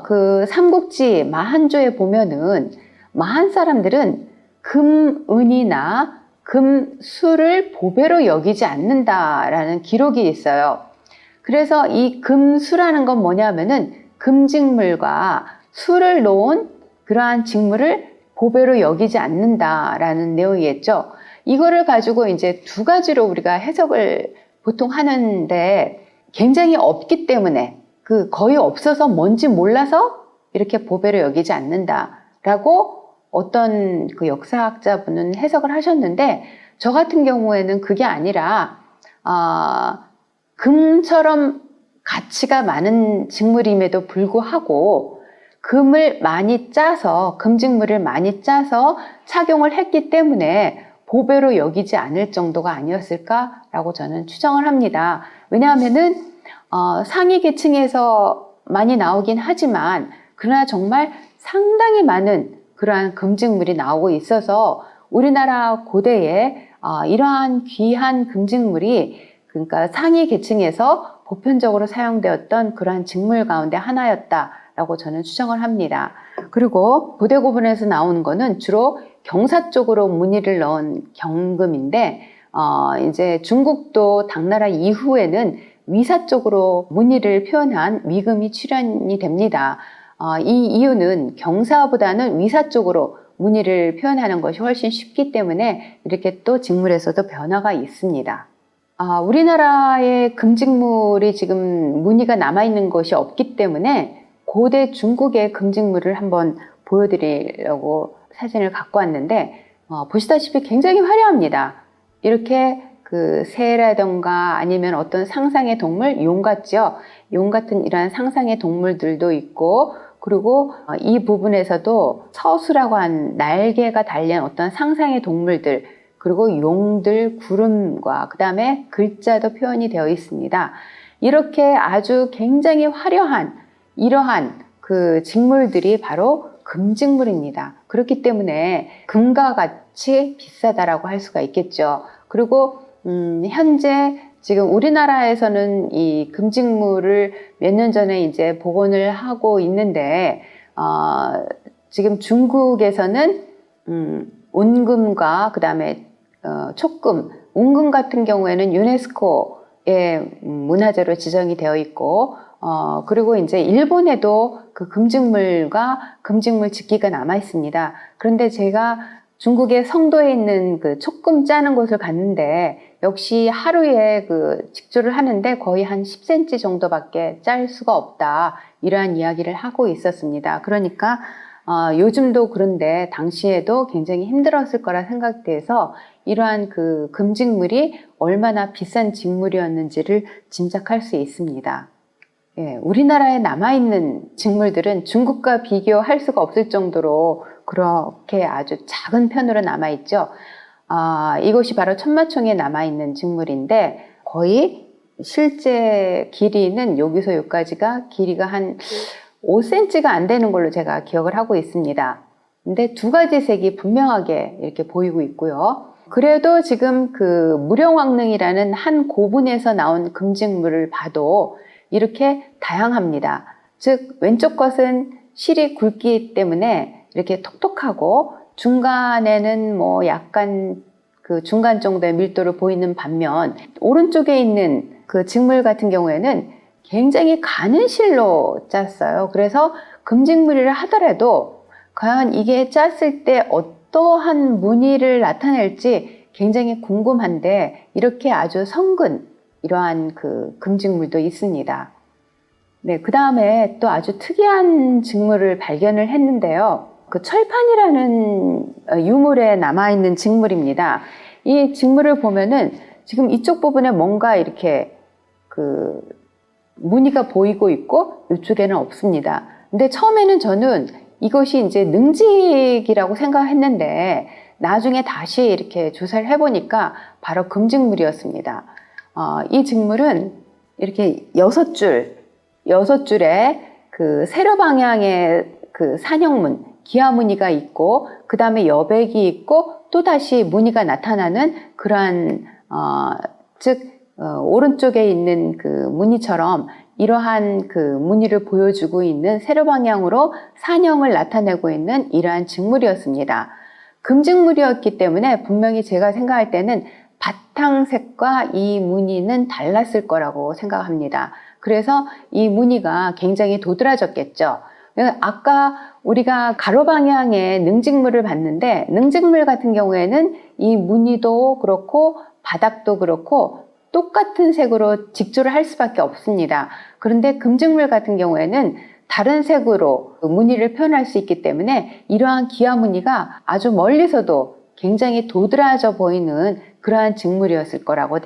[SPEAKER 1] 그 삼국지 마한조에 보면은 마한 사람들은 금, 은이나 금, 수를 보배로 여기지 않는다라는 기록이 있어요. 그래서 이 금수라는 건 뭐냐면은 금직물과 수를 놓은 그러한 직물을 보배로 여기지 않는다라는 내용이겠죠. 이거를 가지고 이제 두 가지로 우리가 해석을 보통 하는데, 굉장히 없기 때문에 거의 없어서 뭔지 몰라서 이렇게 보배로 여기지 않는다라고 어떤 그 역사학자분은 해석을 하셨는데, 저 같은 경우에는 그게 아니라 금처럼 가치가 많은 직물임에도 불구하고 금을 많이 짜서, 금직물을 많이 짜서 착용을 했기 때문에 보배로 여기지 않을 정도가 아니었을까라고 저는 추정을 합니다. 왜냐하면은 상위 계층에서 많이 나오긴 하지만 그러나 정말 상당히 많은 그러한 금직물이 나오고 있어서 우리나라 고대에 이러한 귀한 금직물이, 그러니까 상위 계층에서 보편적으로 사용되었던 그러한 직물 가운데 하나였다라고 저는 추정을 합니다. 그리고 고대 고분에서 나오는 거는 주로 경사 쪽으로 무늬를 넣은 경금인데, 이제 중국도 당나라 이후에는 위사 쪽으로 무늬를 표현한 위금이 출현이 됩니다. 이 이유는 경사보다는 위사 쪽으로 무늬를 표현하는 것이 훨씬 쉽기 때문에 이렇게 또 직물에서도 변화가 있습니다. 우리나라의 금직물이 지금 무늬가 남아있는 것이 없기 때문에 고대 중국의 금직물을 한번 보여드리려고 사진을 갖고 왔는데, 보시다시피 굉장히 화려합니다. 이렇게 그 새라던가 아니면 어떤 상상의 동물, 용 같죠? 용 같은 이러한 상상의 동물들도 있고, 그리고 이 부분에서도 서수라고 한 날개가 달린 어떤 상상의 동물들, 그리고 용들, 구름과 그 다음에 글자도 표현이 되어 있습니다. 이렇게 아주 굉장히 화려한 이러한 그 직물들이 바로 금직물입니다. 그렇기 때문에 금과 같이 비싸다라고 할 수가 있겠죠. 그리고 현재 지금 우리나라에서는 이 금직물을 몇 년 전에 이제 복원을 하고 있는데, 지금 중국에서는 온금과 그 다음에 촉금, 운금 같은 경우에는 유네스코의 문화재로 지정이 되어 있고, 그리고 이제 일본에도 그 금직물과 금직물 집기가 남아 있습니다. 그런데 제가 중국의 성도에 있는 그 촉금 짜는 곳을 갔는데 역시 하루에 그 직조를 하는데 거의 한 10cm 정도밖에 짤 수가 없다. 이러한 이야기를 하고 있었습니다. 그러니까 요즘도 그런데 당시에도 굉장히 힘들었을 거라 생각돼서 이러한 그 금직물이 얼마나 비싼 직물이었는지를 짐작할 수 있습니다. 예, 우리나라에 남아있는 직물들은 중국과 비교할 수가 없을 정도로 그렇게 아주 작은 편으로 남아있죠. 이것이 바로 천마총에 남아있는 직물인데 거의 실제 길이는 여기서 여기까지가 길이가 한 5cm가 안 되는 걸로 제가 기억을 하고 있습니다. 근데 두 가지 색이 분명하게 이렇게 보이고 있고요. 그래도 지금 그 무령왕릉이라는 한 고분에서 나온 금직물을 봐도 이렇게 다양합니다. 즉 왼쪽 것은 실이 굵기 때문에 이렇게 톡톡하고 중간에는 뭐 약간 그 중간 정도의 밀도를 보이는 반면 오른쪽에 있는 그 직물 같은 경우에는 굉장히 가는 실로 짰어요. 그래서 금직물이라 하더라도 과연 이게 짰을 때 어떠한 무늬를 나타낼지 굉장히 궁금한데 이렇게 아주 성근 이러한 그 금직물도 있습니다. 네, 그 다음에 또 아주 특이한 직물을 발견을 했는데요. 그 철판이라는 유물에 남아있는 직물입니다. 이 직물을 보면은 지금 이쪽 부분에 뭔가 이렇게 그 무늬가 보이고 있고 이쪽에는 없습니다. 근데 처음에는 저는 이것이 이제 능직이라고 생각했는데 나중에 다시 이렇게 조사를 해보니까 바로 금직물이었습니다. 이 직물은 이렇게 6줄의 그 세로 방향의 그 산형문, 기와무늬가 있고 그 다음에 여백이 있고 또 다시 무늬가 나타나는 그러한 오른쪽에 있는 그 무늬처럼 이러한 그 무늬를 보여주고 있는 세로 방향으로 산형을 나타내고 있는 이러한 직물이었습니다. 금직물이었기 때문에 분명히 제가 생각할 때는 바탕색과 이 무늬는 달랐을 거라고 생각합니다. 그래서 이 무늬가 굉장히 도드라졌겠죠. 아까 우리가 가로 방향의 능직물을 봤는데 능직물 같은 경우에는 이 무늬도 그렇고 바닥도 그렇고 똑같은 색으로 직조를 할 수밖에 없습니다. 그런데 금직물 같은 경우에는 다른 색으로 무늬를 표현할 수 있기 때문에 이러한 기와 무늬가 아주 멀리서도 굉장히 도드라져 보이는 그러한 직물이었을 거라고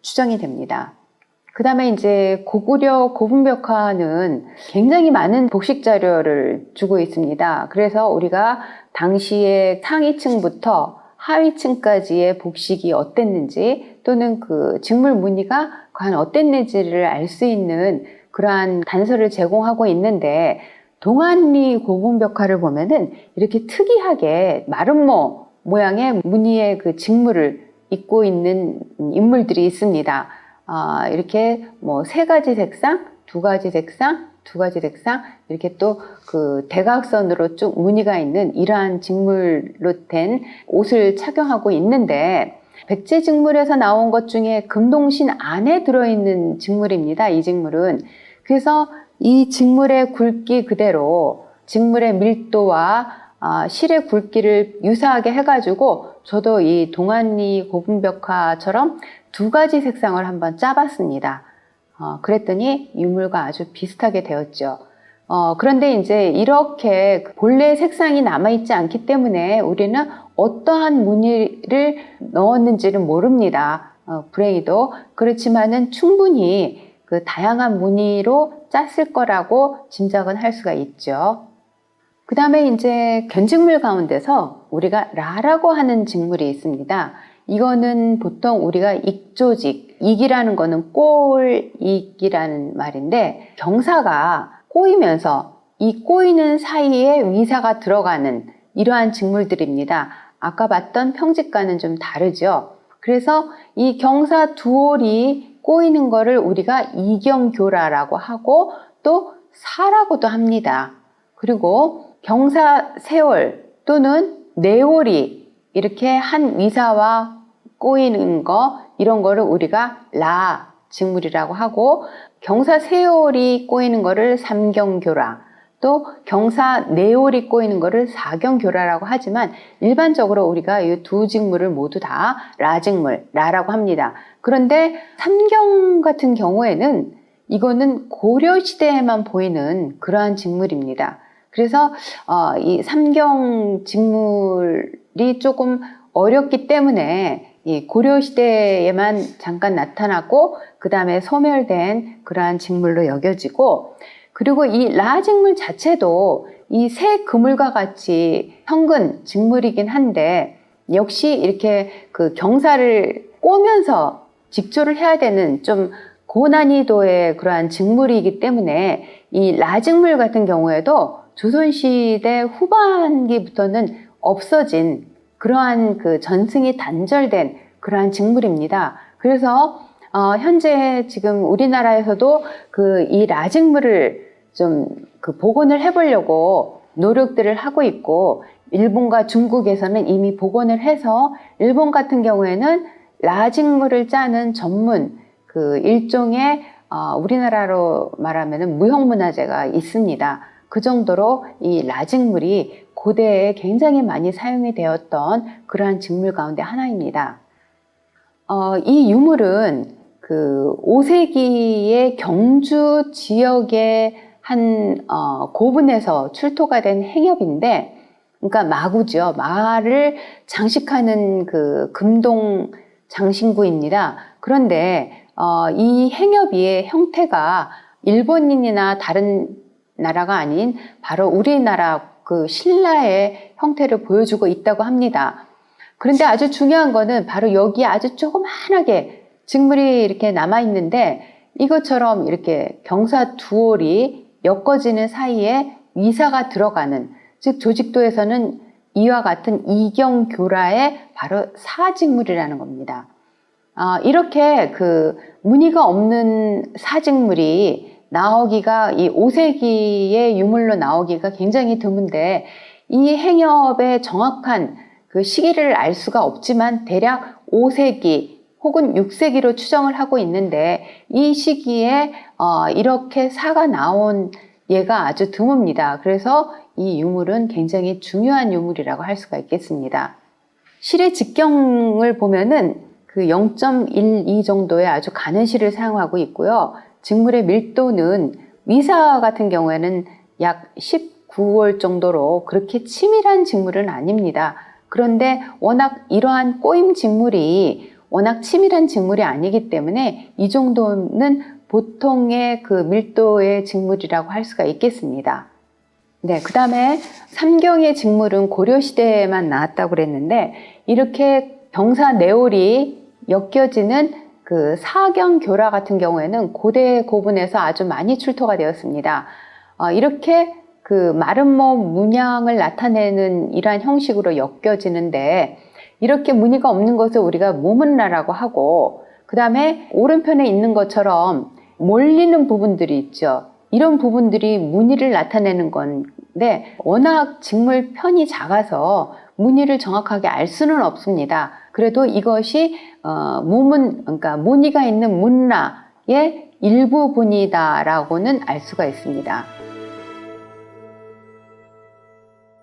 [SPEAKER 1] 추정이 됩니다. 그 다음에 이제 고구려 고분벽화는 굉장히 많은 복식 자료를 주고 있습니다. 그래서 우리가 당시에 상위층부터 하위층까지의 복식이 어땠는지 또는 그 직물 무늬가 과연 어땠는지를 알 수 있는 그러한 단서를 제공하고 있는데 동안리 고분벽화를 보면은 이렇게 특이하게 마름모 모양의 무늬의 그 직물을 입고 있는 인물들이 있습니다. 이렇게 뭐 3가지 색상, 2가지 색상, 2가지 색상 이렇게 또 그 대각선으로 쭉 무늬가 있는 이러한 직물로 된 옷을 착용하고 있는데 백제 직물에서 나온 것 중에 금동신 안에 들어있는 직물입니다. 이 직물은. 그래서 이 직물의 굵기 그대로 직물의 밀도와 실의 굵기를 유사하게 해가지고 저도 이 동안리 고분벽화처럼 2가지 색상을 한번 짜봤습니다. 그랬더니 유물과 아주 비슷하게 되었죠. 그런데 이제 이렇게 본래 색상이 남아있지 않기 때문에 우리는 어떠한 무늬를 넣었는지는 모릅니다. 불행히도. 그렇지만은 충분히 그 다양한 무늬로 짰을 거라고 짐작은 할 수가 있죠. 그 다음에 이제 견직물 가운데서 우리가 라라고 하는 직물이 있습니다. 이거는 보통 우리가 익조직, 익이라는 거는 꼴익이라는 말인데 경사가 꼬이면서 이 꼬이는 사이에 위사가 들어가는 이러한 직물들입니다. 아까 봤던 평직과는 좀 다르죠. 그래서 이 경사 두올이 꼬이는 거를 우리가 이경교라라고 하고 또 사라고도 합니다. 그리고 경사 세올 또는 네올이 이렇게 한 위사와 꼬이는 거 이런 거를 우리가 라, 직물이라고 하고, 경사 세월이 꼬이는 거를 삼경교라, 또 경사 내월이 꼬이는 거를 사경교라라고 하지만 일반적으로 우리가 이 두 직물을 모두 다 라직물, 라라고 합니다. 그런데 삼경 같은 경우에는 이거는 고려시대에만 보이는 그러한 직물입니다. 그래서 이 삼경 직물이 조금 어렵기 때문에 이 고려시대에만 잠깐 나타나고 그 다음에 소멸된 그러한 직물로 여겨지고, 그리고 이 라직물 자체도 이 새 그물과 같이 현근 직물이긴 한데 역시 이렇게 그 경사를 꼬면서 직조를 해야 되는 좀 고난이도의 그러한 직물이기 때문에 이 라직물 같은 경우에도 조선시대 후반기부터는 없어진 그러한 그 전승이 단절된 그러한 직물입니다. 그래서 현재 지금 우리나라에서도 그 이 라직물을 좀 그 복원을 해보려고 노력들을 하고 있고, 일본과 중국에서는 이미 복원을 해서 일본 같은 경우에는 라직물을 짜는 전문 그 일종의 우리나라로 말하면 무형문화재가 있습니다. 그 정도로 이 라직물이 고대에 굉장히 많이 사용이 되었던 그러한 직물 가운데 하나입니다. 이 유물은 그 5세기의 경주 지역의 한 고분에서 출토가 된 행엽인데, 그러니까 마구죠. 마를 장식하는 그 금동 장신구입니다. 그런데 이 행엽의 형태가 일본인이나 다른 나라가 아닌 바로 우리나라 그 신라의 형태를 보여주고 있다고 합니다. 그런데 아주 중요한 거는 바로 여기에 아주 조그만하게 직물이 이렇게 남아있는데, 이것처럼 이렇게 경사 두올이 엮어지는 사이에 위사가 들어가는, 즉 조직도에서는 이와 같은 이경교라의 바로 사직물이라는 겁니다. 이렇게 그 무늬가 없는 사직물이 나오기가, 이 5세기의 유물로 나오기가 굉장히 드문데, 이 행엽의 정확한 그 시기를 알 수가 없지만 대략 5세기 혹은 6세기로 추정을 하고 있는데, 이 시기에 이렇게 사가 나온 예가 아주 드뭅니다. 그래서 이 유물은 굉장히 중요한 유물이라고 할 수가 있겠습니다. 실의 직경을 보면은 그 0.12 정도의 아주 가는 실을 사용하고 있고요. 직물의 밀도는 위사 같은 경우에는 약 19월 정도로 그렇게 치밀한 직물은 아닙니다. 그런데 워낙 이러한 꼬임 직물이 워낙 치밀한 직물이 아니기 때문에 이 정도는 보통의 그 밀도의 직물이라고 할 수가 있겠습니다. 네, 그 다음에 삼경의 직물은 고려시대에만 나왔다고 그랬는데, 이렇게 경사 내올이 엮여지는 그 사경교라 같은 경우에는 고대 고분에서 아주 많이 출토가 되었습니다. 이렇게 그 마른 몸 문양을 나타내는 이러한 형식으로 엮여지는데, 이렇게 무늬가 없는 것을 우리가 모문라라고 하고, 그 다음에 오른편에 있는 것처럼 몰리는 부분들이 있죠. 이런 부분들이 무늬를 나타내는 건데, 워낙 직물 편이 작아서 무늬를 정확하게 알 수는 없습니다. 그래도 이것이 그러니까 무늬가 있는 문라의 일부분이다라고는 알 수가 있습니다.